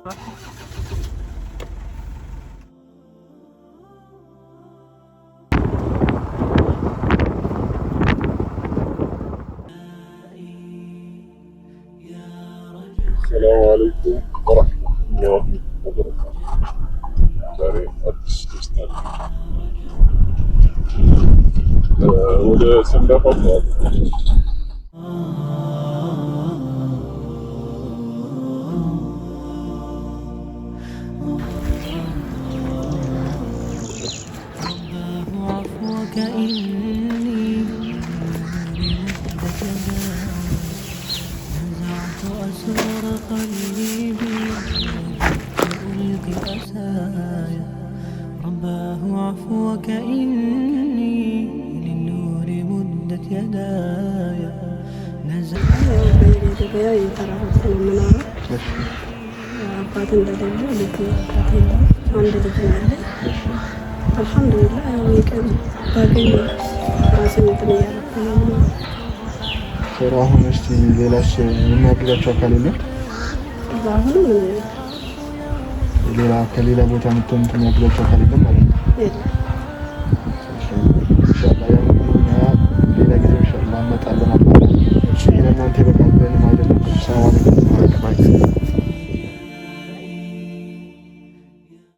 السلام عليكم ورحمة الله وبركاته. ዛሬ አዲስ ደስታ ወደ ሰንዳፋ أسرار قلبي ألقي أسايا رباه عفوك إني للنور مدت يدايا نزل الحمد لله ويكن باقي راسي አሁን እስቲ ሌላስ የሚያግዛቸው አካል የለም? አሁን ሌላ ከሌላ ቦታ መጥተው የሚያግዛቸው አካል የለም ማለት ነው?